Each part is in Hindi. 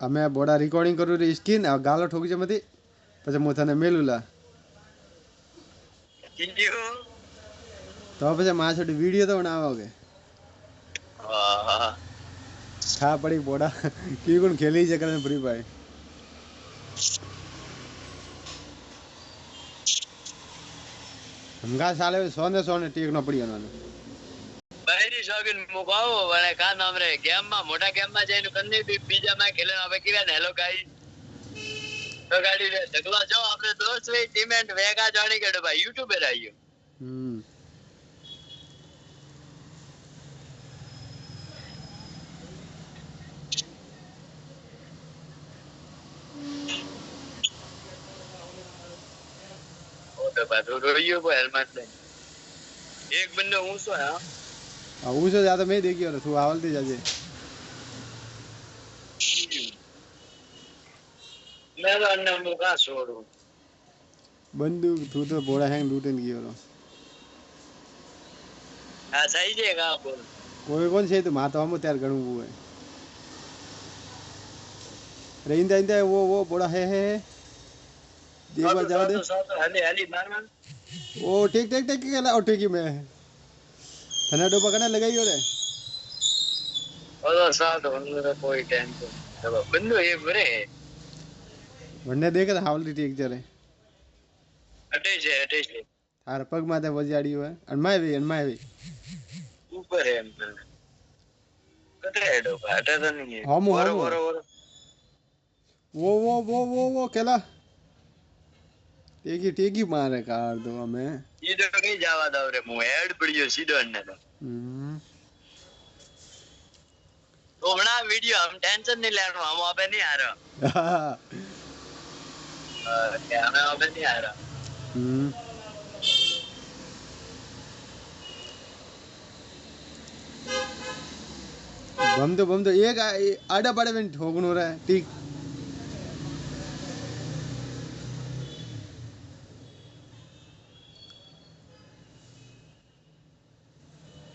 અમે બોડા રેકોર્ડિંગ કરું રે સ્કીન ગાલો ઠોકી છે મથી પછી હું તને મેલું લા તો પછી મારા છોડી વિડીયો તો બનાવો કે ખા પડી બોડા કી કોણ ખેલી છે કરે ફ્રી ફાયર हमका साले सोने टीक न पड़ी उन्होंने બહેરી શોગીન મુકાવો અને કા નામ રે ગેમ માં મોટા ગેમ માં જઈને કંને બી બીજા માં ખેલે હવે કીવા ને હેલો ગાઈ તો ગાડી રે ઢગલા જો આપણે દોસ્ત વે ટીમેન્ટ વેગા જાણી ગયો ભાઈ યુટ્યુબર આવ્યો તો બાદો રોયો કો હેલ્મેટ લે એક બંને ઊંચો હે ऊँचो ज्यादा मैं देखी और तू आवलती जाजे मैं तो अन्ना मुका छोड़ू बंदूक तू तो बोड़ा हैंग लूटन की और हां सही है का बोल कोई कौन से तो माता हम तैयार करूं वो है रेंदा इंदा वो बोड़ा है देख बार जाओ दे हली हली मार मार ओ टेक टेक टेक के ला टेक में थना डो पकड़ने लगाई हो रे और साथ होने कोई टेंशन चलो बंदो ये बरे वन्ने देख तो हावली टेक चले अटैच ले थार पग माथे वजाड़ी हुआ अनमाय भी ऊपर है कटे हेडो बाटा तो नहीं है हम वो केला टेकी मारे कार दो हमें ये तो कहीं जावा दो रे मुंह हेड पड़ियो सीधो अन्ने तो बना वीडियो हम टेंशन नहीं लेना हम अबे नहीं आ रहा क्या मैं अबे नहीं आ रहा बम तो एक आड़ा पड़े में ठोकनो रहा है ठीक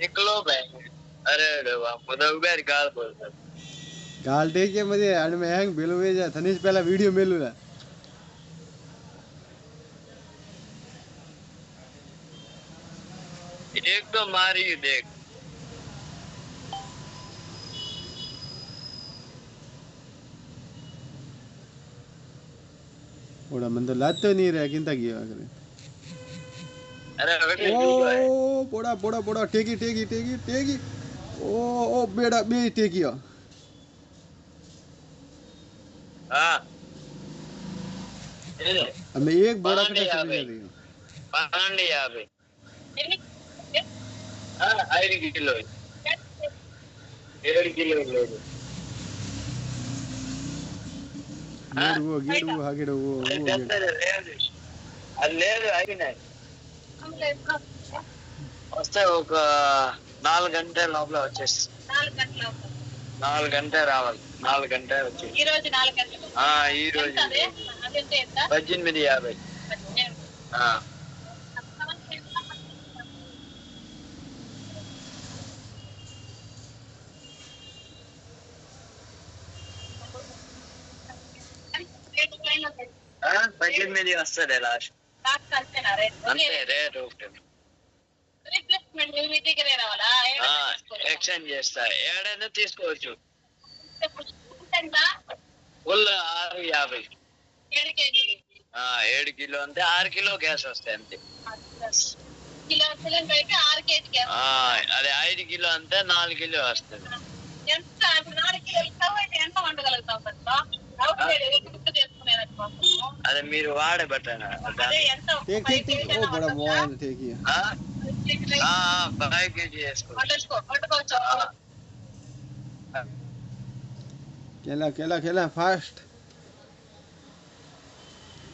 निकलो भाई अरे वाह मुदा उबेर गाल बोलता गाल टेक के मुझे अन में हैंग बेलो वे जा थनीश पहला वीडियो मेलू ला एक तो मारी देख ओड़ा मन तो लात तो नहीं रहा किंता किया करे अरे ओ पोड़ा टेकी ओ बेड़ा बे टेकिया हां हमें एक बड़ा कटा चली रही पांडे यहाँ पे हाँ 1.5 किलो 1.5 किलो ले गेड़ वो ले आई नहीं వస్తే ఒక 4 గంటల లోపల వచ్చేసి 4 గంటలు రావాలి 4 గంటలు వచ్చి ఈ రోజు 4 గంటలు ఈ రోజు అదెంత 1850 18 వస్తుంది లాస్ట్ అంతే రేట్ ఒకటి ఎక్స్చేంజ్ చేస్తా ఏడైనా తీసుకోవచ్చు ఫుల్ 650 7 కిలో అంటే 6 కిలో గ్యాస్ వస్తాయి అంతే అదే 5 కిలో అంటే 4 కిలో వస్తుంది అదే మీరు వాడే బట్టనా केला फास्ट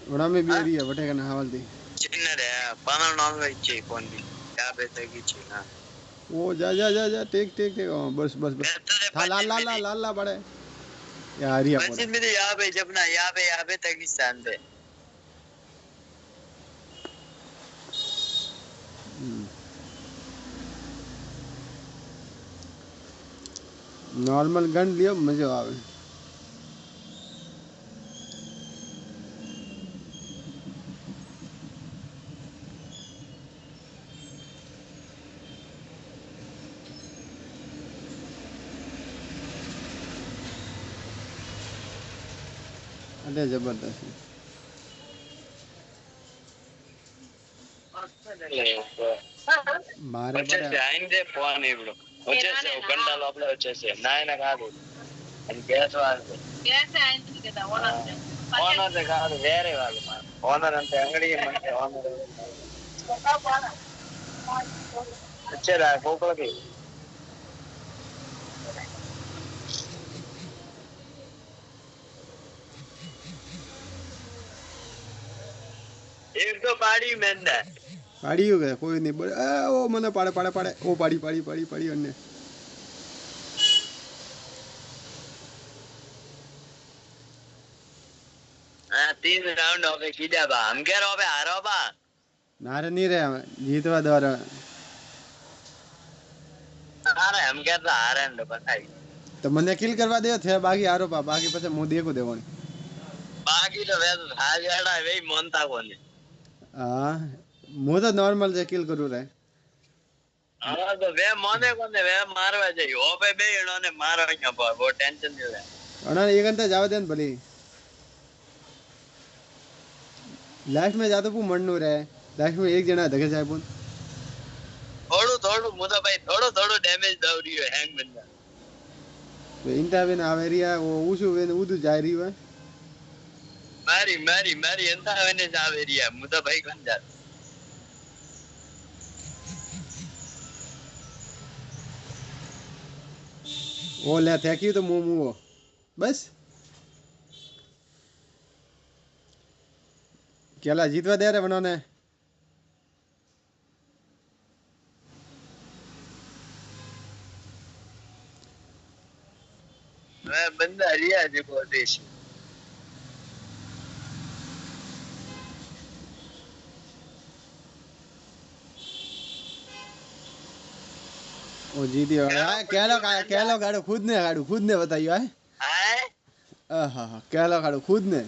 बड़ा में भी एरिया बटे का हवाल दी चिन्नरे 12 इच्छे फोन भी 50 तक ना ओ जा टेक बस था लाल बड़े यार ये बस मेरे यहाँ पे जब ना यहाँ पे तक स्थान पे नॉर्मल गन लियो मजा आवे अरे जबरदस्त मारे వచ్చేసి ఆయనదే ఫోన్ ఇప్పుడు వచ్చేసి ఒక గంట లోపల వచ్చేసి నాయన కాదు అది గ్యాస్ వాళ్ళది ఓనర్ కాదు వేరే వాళ్ళు ఓనర్ అంటే అంగడి ఓనర్ వచ్చేదా కోకులకి एक तो पाड़ी मेंदा पाड़ी हो गया कोई नहीं बोले ओ मने पाड़े पाड़े पाड़े ओ पाड़ी पाड़ी पाड़ी पाड़ी अन्य हाँ 3 राउंड हो गए कीजा बा हम कह रहे हो हारो बा नारे नहीं रहे हमें जीतवा द्वारा अरे हम कहता हारे ने बताई तो मने किल करवा दे थे बाकी आरोपा बाकी પછી હું દેખો દેવાની बाकी तो वे हाजड़ा वे मोनता कोनी हां હું તો નોર્મલ જે કિલ કરું રે हां तो वे मोने कोने वे मारवा जाई ओ पे बे इन्होंने मारो क्या पर वो टेंशन नहीं ले અણા એક અંતે જાવ દે ને ભલી લાસ્ટ में જાતો પુ મણનું રે લાસ્ટ में એક જણા ધકે જાય પૂન થોડું થોડું મુદા ભાઈ થોડું થોડું ડેમેજ દઉં રહ્યો હેંગ બંદા ઇન્ટા બેન આવે રહ્યા ઓ ઉસુ બેન ઉદુ જાય રહ્યો મારી મારી મારી એંતા વેને જ આવે રહ્યા મુદા ભાઈ કોણ જા ओ ले थैंक यू तो मोमो बस केला जीतवा दे रे बनाने वे बंदा रिया जो को देश ओ जीती है केलो गाड़ो खुद ने बताइयो है हाय आहा केलो गाड़ो खुद ने